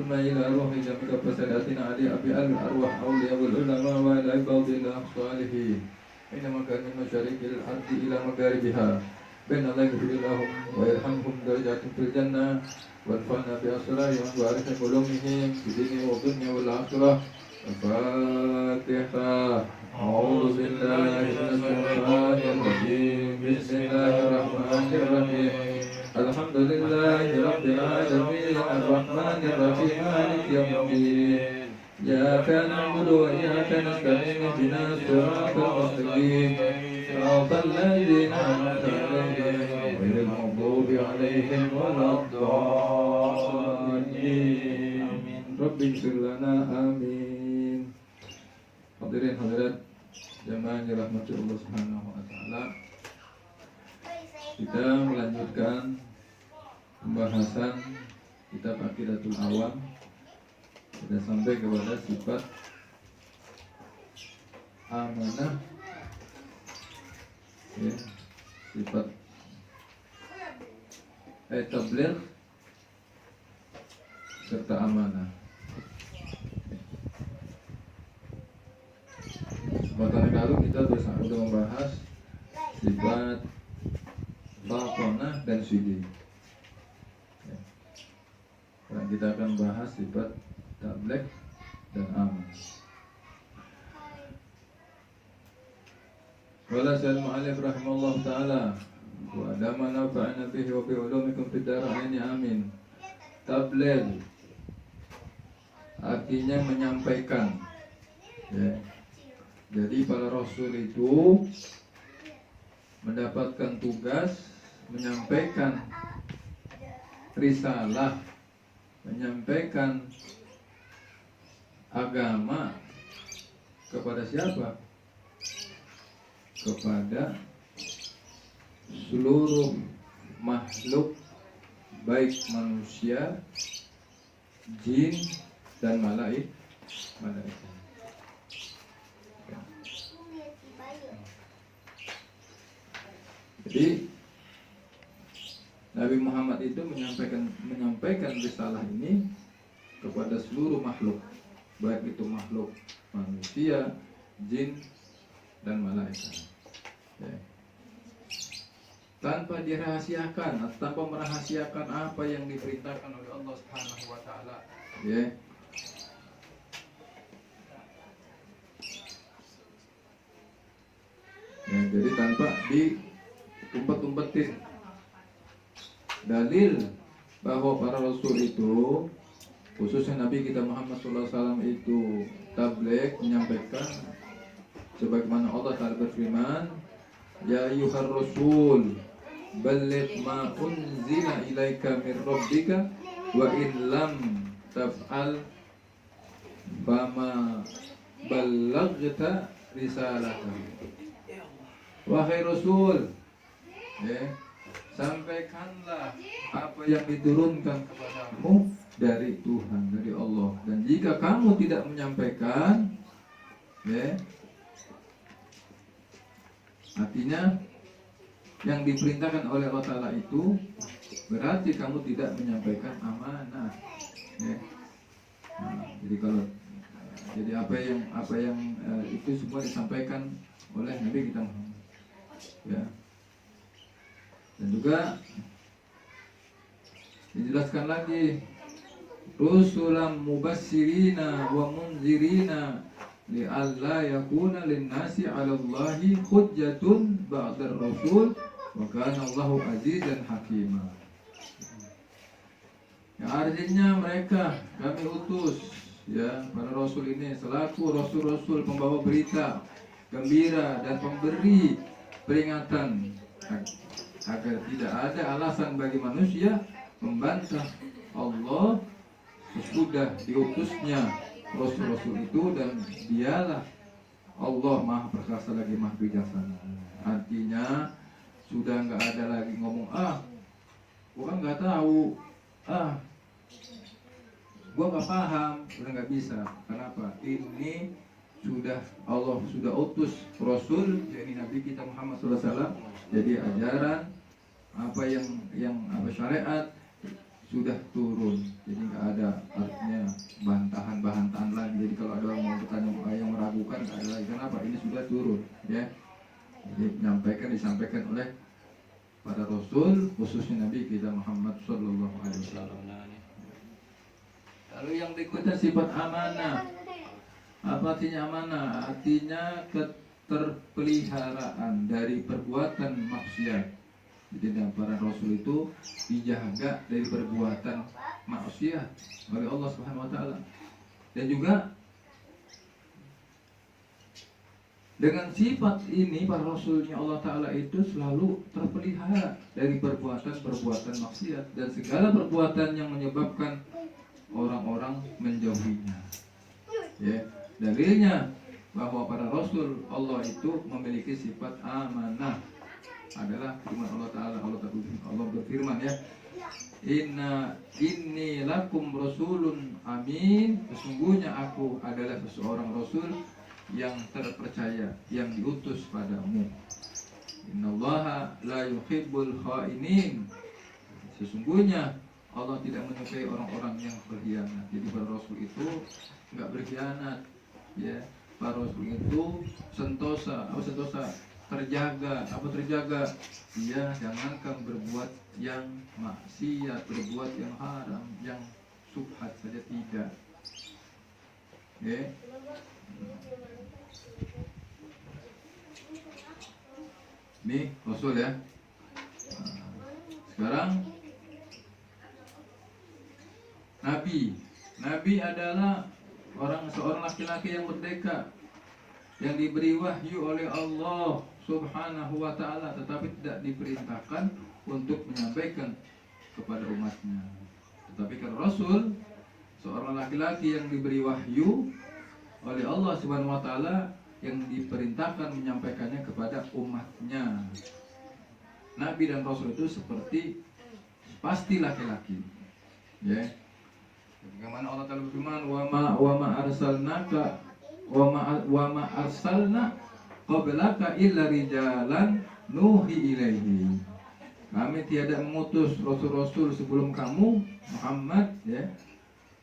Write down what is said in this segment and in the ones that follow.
ثم إلى روح جميع فساداتنا علي أبي الأرواح أولياء والعلماء وعلى عباد الله الصالحين إنما كان من مشارق الأرض إلى مغاربها بين الله يغفر لهم ويرحمهم درجات في الجنة وانفعنا بأسرارهم وبارك علومهم في الدنيا والدنيا والآخرة. الفاتحة. أعوذ بالله من الشيطان الرجيم بسم الله الرحمن الرحيم الحمد لله رب العالمين الرحمن الرحيم مالك يوم الدين إياك نعبد وإياك نستعين اهدنا الصراط المستقيم صراط الذين أنعمت عليهم غير المغضوب عليهم ولا الضالين رب اغفر لنا آمين. Hadirin hadirat jamaah yang dirahmati Allah Subhanahu wa taala. Kita melanjutkan pembahasan kitab Aqidatul Awam. Sudah sampai kepada sifat amanah, ya, sifat tabligh serta amanah. Bahkan lalu kita sudah membahas sifat batonah dan syidi. Dan kita akan bahas sifat tabligh dan amanah. Qala al-mu'allif rahimahullah ta'ala wa adama nafa'ana bihi wa bi ulumikum fid dharain amin. Tabligh artinya menyampaikan, ya. Jadi para rasul itu mendapatkan tugas menyampaikan risalah, menyampaikan agama kepada siapa? Kepada seluruh makhluk, baik manusia, jin dan malaikat. Jadi Nabi Muhammad itu menyampaikan risalah ini kepada seluruh makhluk, baik itu makhluk manusia, jin dan malaikat. Ya. Tanpa dirahasiakan, tanpa merahasiakan apa yang diperintahkan oleh Allah Subhanahu wa taala. Ya. Ya, jadi tanpa diumpet-umpetin. Dalil bahwa para rasul itu, khususnya Nabi kita Muhammad SAW itu tabligh, menyampaikan sebagaimana Allah Ta'ala berfirman, ya ayyuhar rasul balligh ma unzila ilaika min rabbika wa in lam taf'al fama ballaghta risalatahu. Wahai Rasul, ya, sampaikanlah apa yang diturunkan kepadamu dari Tuhan, dari Allah. Dan jika kamu tidak menyampaikan, ya, artinya yang diperintahkan oleh Allah Ta'ala itu berarti kamu tidak menyampaikan amanah, ya. Nah, jadi apa yang itu semua disampaikan oleh Nabi kita Muhammad. Ya. Dan juga dijelaskan lagi, rusulam mubassirina wa munzirina li'alla yakuna linnasi 'ala Allahi hujjatun ba'da rasul wa kana Allahu azizan hakima. Ya, artinya mereka kami utus, ya, para rasul ini selaku rasul-rasul pembawa berita gembira dan pemberi peringatan agar tidak ada alasan bagi manusia membantah Allah sesudah diutusnya rasul-rasul itu, dan dialah Allah Maha Perkasa lagi Maha Bijaksana. Artinya sudah nggak ada lagi ngomong gua kan nggak tahu, gua nggak paham, udah nggak bisa. Kenapa? Ini sudah Allah sudah utus Rasul, jadi Nabi kita Muhammad SAW. Jadi ajaran apa yang syariat sudah turun. Jadi nggak ada artinya bantahan lagi. Jadi kalau ada orang mau bertanya yang meragukan, nggak ada lagi. Kenapa? Ini sudah turun, ya. Jadi disampaikan oleh para rasul, khususnya Nabi kita Muhammad Sallallahu Alaihi Wasallam. Lalu yang berikutnya sifat amanah. Apa artinya amanah? Artinya keterpeliharaan dari perbuatan maksiat. Jadi para rasul itu dijaga dari perbuatan maksiat oleh Allah Subhanahu wa taala. Dan juga dengan sifat ini para rasulnya Allah taala itu selalu terpelihara dari perbuatan-perbuatan maksiat dan segala perbuatan yang menyebabkan orang-orang menjauhinya. Ya, dalilnya bahwa para rasul Allah itu memiliki sifat amanah adalah firman Allah taala. Allah berfirman, ya, inni lakum rasulun amin, sesungguhnya aku adalah seseorang rasul yang terpercaya, yang diutus padamu. Innallaha la yuhibbul khainin, sesungguhnya Allah tidak menyukai orang-orang yang berkhianat. Jadi para rasul itu nggak berkhianat, ya. Para rasul itu sentosa terjaga. Dia jangankan berbuat yang maksiat, berbuat yang haram, yang subhat saja tidak. Okay. Ini rasul, ya. Sekarang Nabi adalah seorang laki-laki yang merdeka, yang diberi wahyu oleh Allah Subhanahu wa ta'ala, tetapi tidak diperintahkan untuk menyampaikan kepada umatnya. Tetapi kalau Rasul, seorang laki-laki yang diberi wahyu oleh Allah Subhanahu wa ta'ala, yang diperintahkan menyampaikannya kepada umatnya. Nabi dan Rasul itu seperti pasti laki-laki, ya. Bagaimana Allah Ta'ala berfirman, wa ma arsalna qablaka illa rijalan nuhi ilaihi. Kami tiada mengutus rasul-rasul sebelum kamu Muhammad, ya,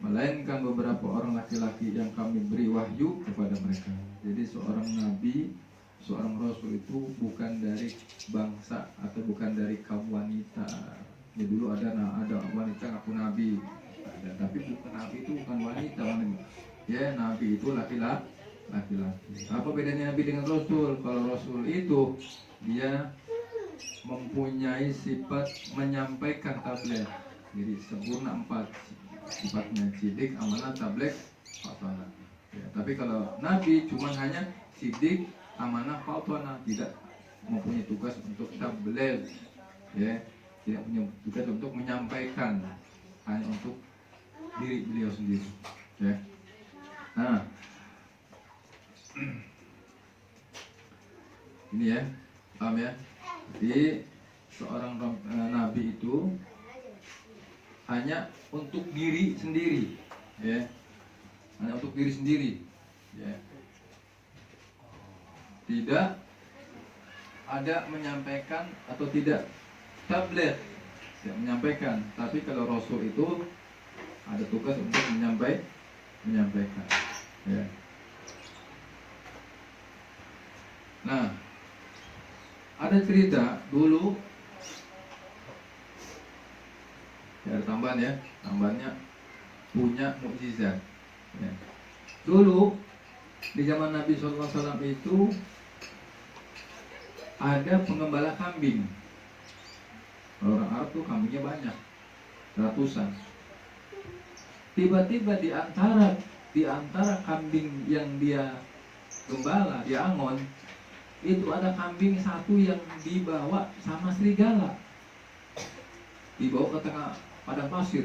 melainkan beberapa orang laki-laki yang kami beri wahyu kepada mereka. Jadi seorang nabi, seorang rasul itu bukan dari bangsa atau bukan dari kaum wanita. Ya, dulu ada wanita ngaku nabi. Tapi bukan nabi itu bukan wanita, ya. Nabi itu laki-laki. Apa bedanya nabi dengan rasul? Kalau rasul itu dia mempunyai sifat menyampaikan tabligh. Jadi sempurna 4 sifatnya: sidik, amanah, tabligh, fatonah. Ya, tapi kalau nabi cuma hanya sidik, amanah, fatonah, tidak mempunyai tugas untuk tabligh, ya, tidak punya tugas untuk menyampaikan, hanya untuk diri beliau sendiri, ya. Nah, ini, ya, paham, ya. Jadi seorang nabi itu hanya untuk diri sendiri, ya, hanya untuk diri sendiri, ya. Tidak ada menyampaikan atau tidak tabligh, tidak menyampaikan. Tapi kalau rasul itu ada tugas untuk menyampaikan, ya. Nah, ada cerita dulu, ya, ada tambahan, ya, tambahannya punya mukjizat, ya. Dulu di zaman Nabi SAW itu ada pengembala kambing. Orang Arab tuh kambingnya banyak, ratusan. Tiba-tiba di antara kambing yang dia gembala, dia angon, itu ada kambing satu yang dibawa sama serigala, dibawa ke tengah padang pasir.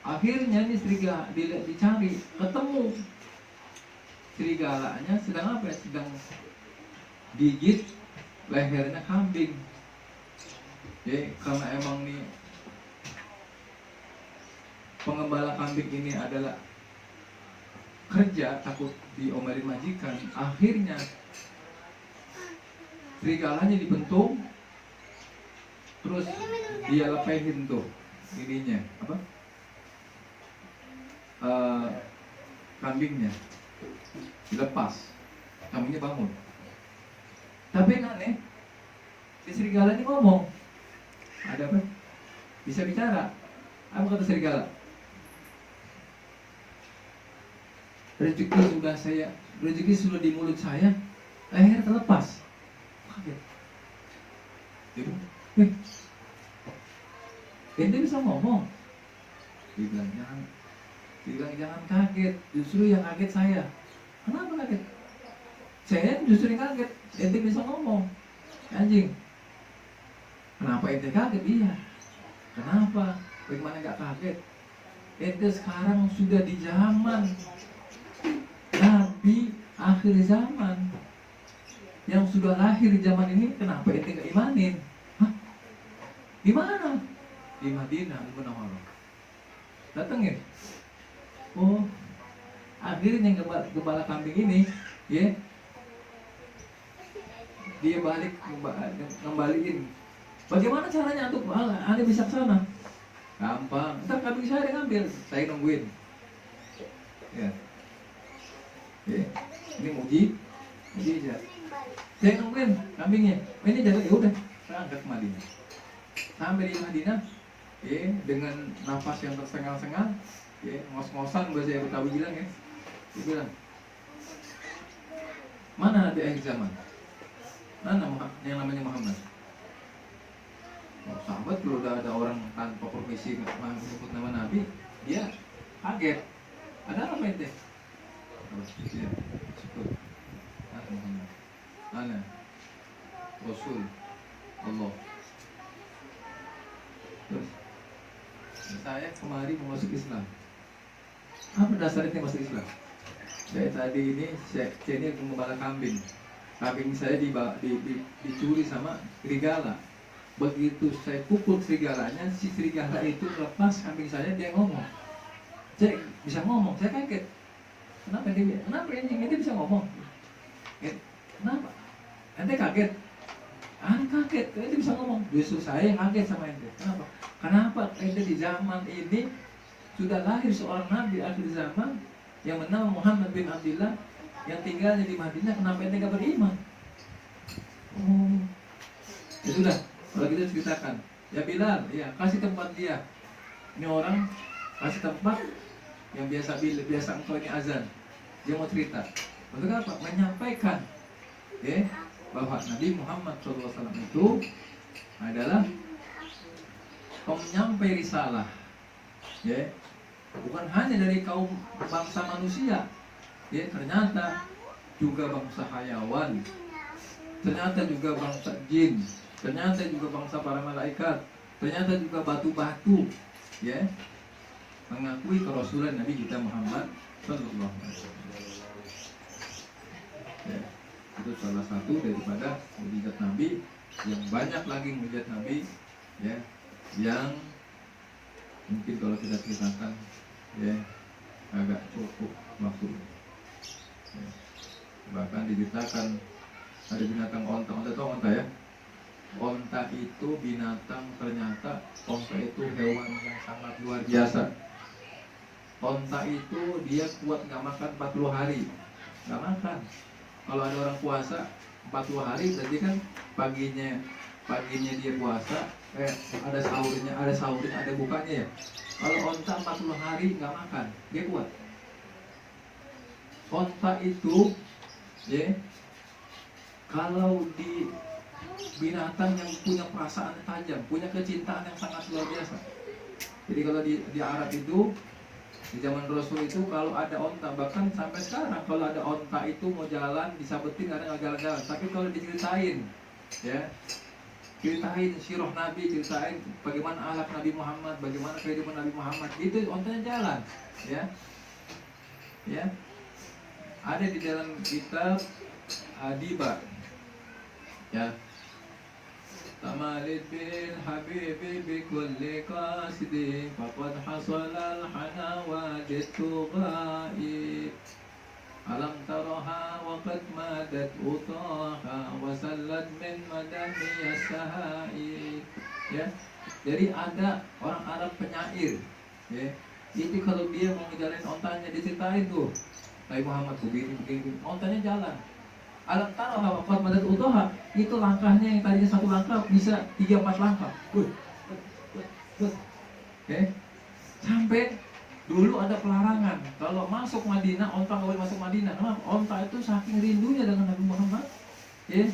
Akhirnya nih serigala dicari, ketemu. Serigalanya sedang apa? Sedang gigit lehernya kambing. Ya, karena emang nih pengembala kambing ini adalah kerja, takut diomelin majikan. Akhirnya serigalanya dibentung, terus dia lepehin tuh ininya apa, kambingnya dilepas, kambingnya bangun. Tapi yang aneh, si serigala ini ngomong, ada apa? Bisa bicara. Apa kata serigala? Rezeki sudah di mulut saya, leher terlepas. Kaget. Dia bilang, ente bisa ngomong? Dia bilang jangan kaget, justru yang kaget saya. Kenapa kaget? Saya justru yang kaget, ente bisa ngomong. Anjing. Kenapa ente kaget? Iya. Kenapa? Bagaimana gak kaget? Ente sekarang sudah di zaman Nabi akhir zaman yang sudah lahir di zaman ini. Kenapa ente gak imanin? Hah? Di mana? Di Madinah Al-Munawwarah. Datengin. Oh, akhirnya gembala kambing ini, ya, dia balik ngembaliin. Bagaimana caranya untuk anda bisa ke sana? Gampang. Ntar kambing saya ada ngambil, saya nungguin. Ya. Ya. Ini aja. Saya nungguin kambingnya. Ini jaga, ya udah, saya angkat ke Madinah. Sampai di Madinah, ya, dengan nafas yang tersengal-sengal, ya, ngos-ngosan bahasa Betawi bilang, ya. Dia bilang, mana Nabi akhir zaman? Mana yang namanya Muhammad? Oh, sahabat kalau udah ada orang tanpa permisi menyebut nama Nabi, dia kaget. Ada apa ente? Oh, dia sebut Muhammad. Ana Rasul Allah. Terus saya kemari mau masuk Islam. Apa dasarnya masuk Islam? Saya tadi ini saya ini gembala kambing. Kambing saya dicuri sama serigala. Begitu saya pukul serigalanya, si serigala itu lepas kambing saya, dia ngomong. Saya bisa ngomong, saya kaget. Kenapa dia? Kenapa ini bisa ngomong? Kenapa? Ente kaget? Kaget, ente bisa ngomong. Justru saya yang kaget sama ente. Kenapa? Kenapa ente di zaman ini sudah lahir seorang nabi akhir zaman yang bernama Muhammad bin Abdullah yang tinggalnya di Madinah, kenapa ente gak beriman? Oh, ya sudah. Kalau kita ceritakan, ya Bilal, ya kasih tempat dia. Ini orang kasih tempat yang biasa engkau ini azan. Dia mau cerita. Untuk apa? Menyampaikan, ya, bahwa Nabi Muhammad SAW itu adalah penyampai risalah, ya, bukan hanya dari kaum bangsa manusia, ya, ternyata juga bangsa hayawan, ternyata juga bangsa jin. Ternyata juga bangsa para malaikat, ternyata juga batu-batu, ya, mengakui kerasulan Nabi kita Muhammad Sallallahu Alaihi Wasallam. Ya, itu salah satu daripada mukjizat Nabi, yang banyak lagi mukjizat Nabi, ya, yang mungkin kalau kita ceritakan, ya, agak cukup waktu. Ya. Bahkan diceritakan ada binatang onta tahu onta, ya. Onta itu binatang, ternyata onta itu hewan yang sangat luar biasa. Onta itu dia kuat nggak makan 40 hari, nggak makan. Kalau ada orang puasa 40 hari, berarti kan paginya dia puasa, ada sahurnya, ada bukanya, ya. Kalau onta 40 hari nggak makan, dia kuat. Onta itu, ya, kalau di binatang yang punya perasaan tajam, punya kecintaan yang sangat luar biasa. Jadi kalau di Arab itu, di zaman Rasul itu, kalau ada onta, bahkan sampai sekarang kalau ada onta itu mau jalan disabetin, kadang nggak jalan-jalan. Tapi kalau diceritain, ya, ceritain sirah Nabi, ceritain bagaimana akhlak Nabi Muhammad, bagaimana kehidupan Nabi Muhammad, itu ontanya jalan, ya, ya. Ada di dalam kitab Adiba, ya. Tamalid bil habibi bi kulli qasidi faqad hasala al hanawadit tughai alam taraha wa qad madat utaha wa sallat min madami as-sahai ya. Jadi ada orang Arab penyair, ya. Itu kalau dia mau ngejalanin ontanya diceritain tuh, Nabi Muhammad begini, ontanya jalan. Alam taruh apa pada utuha itu langkahnya yang tadinya satu langkah bisa 3-4 langkah. Oke, sampai dulu ada pelarangan kalau masuk Madinah, onta nggak boleh masuk Madinah. Kenapa? Onta itu saking rindunya dengan Nabi Muhammad, ya.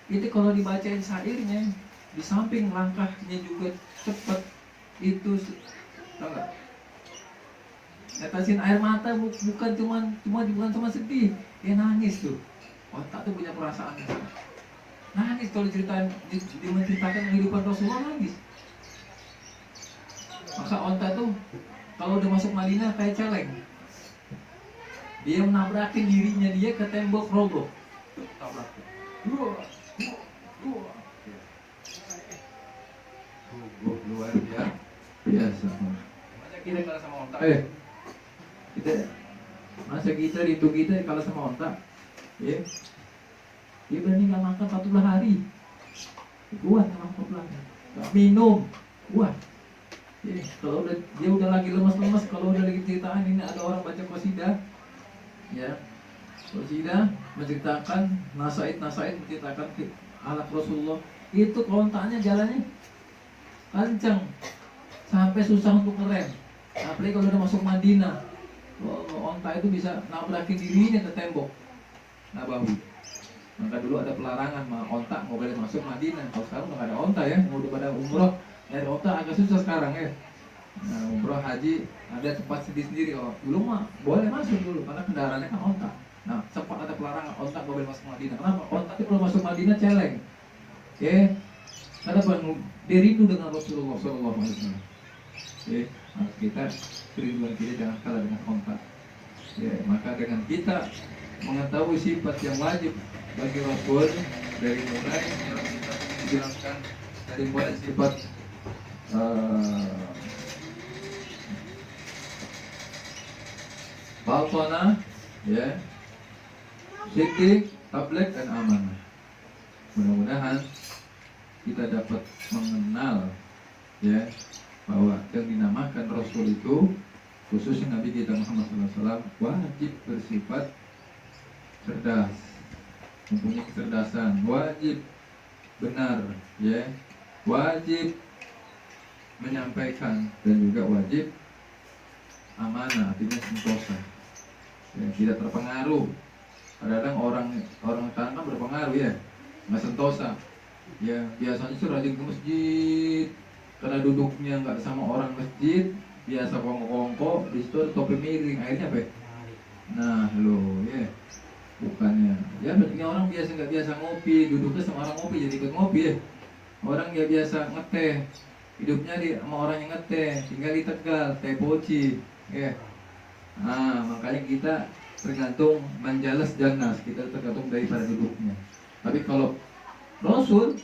Itu kalau dibacain syairnya, di samping langkahnya juga cepat, itu tau nggak? Netesin air mata bukan cuma sedih, dia nangis tuh. Onta tuh punya perasaan nangis kalau diceritain, menceritakan kehidupan Rasulullah, nangis. Maka onta tuh kalau udah masuk Madinah kayak celeng, dia menabrakin dirinya dia ke tembok roboh, tabrakin. Luar biasa. Masa kita kalah sama onta? Masa kita rindu kita kalah sama onta? Ya, dia berani nggak makan 40 hari, kuat nggak makan 40 hari, nggak minum, kuat. Ya, kalau dia udah lagi lemas, kalau udah lagi ceritaan ini ada orang baca qasidah, ya, qasidah menceritakan nasaid menceritakan alat Rasulullah, itu kontaknya jalannya kencang sampai susah untuk ngerem. Apalagi kalau udah masuk Madinah, onta itu bisa nabrakin dirinya ke tembok Nabawi. Maka dulu ada pelarangan, onta nggak boleh masuk Madinah. Kalau sekarang nggak ada onta ya, udah pada umroh dari onta agak susah sekarang ya. Nah, umroh haji ada tempat sendiri. Oh, dulu mah boleh masuk dulu karena kendaraannya kan onta. Nah, sempat ada pelarangan onta nggak boleh masuk Madinah. Kenapa? Onta itu kalau masuk Madinah celeng. Oke, karena dia rindu dengan Rasulullah SAW. Oke, maka kita kerinduan kita jangan kalah dengan onta. Ya, maka dengan kita mengetahui sifat yang wajib bagi Rasul, dari mulai yang kita jelaskan dari mulai sifat baltona, ya, siddiq, tabligh dan amanah. Mudah-mudahan kita dapat mengenal, ya, bahwa yang dinamakan Rasul itu khususnya Nabi kita Muhammad SAW wajib bersifat cerdas, mempunyai kecerdasan, wajib benar, ya, wajib menyampaikan dan juga wajib amanah, artinya sentosa, ya, tidak terpengaruh. Kadang-kadang orang sekarang kan berpengaruh, ya, nggak sentosa, ya, biasanya sih rajin ke masjid karena duduknya nggak sama orang masjid, biasa kongko-kongko, di situ ada topi miring, akhirnya apa? Nah, lo, ya, bukannya, ya, bentuknya orang biasa nggak biasa ngopi, duduknya sama orang ngopi jadi ikut ngopi, ya. Orang nggak biasa ngeteh, hidupnya sama orang yang ngeteh, tinggal di Tegal, teh poci, ya. Nah, makanya kita tergantung menjalas janas, kita tergantung daripada duduknya. Tapi kalau Rasul,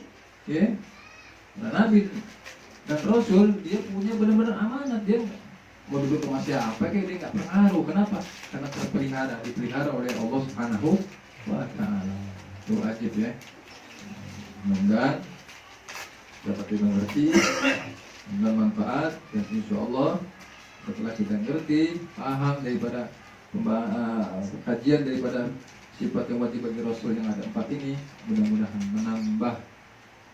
ya, Nabi dan Rasul, dia punya benar-benar amanat. Dia mau duduk sama siapa kayak dia nggak pengaruh. Kenapa? Karena dipelihara oleh Allah Subhanahu wa Ta'ala. Itu wajib, ya. Mudah-mudahan dapat dimengerti dan manfaat, dan insya Allah setelah kita ngerti, paham daripada kajian daripada sifat yang wajib bagi Rasul yang ada 4 ini, mudah-mudahan menambah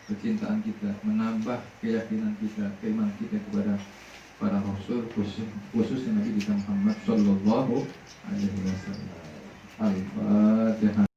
kecintaan kita, menambah keyakinan kita, keimanan kita kepada para Rasul, khususnya Nabi kita Muhammad Sallallahu Alaihi Wasallam. Al-Fatihah.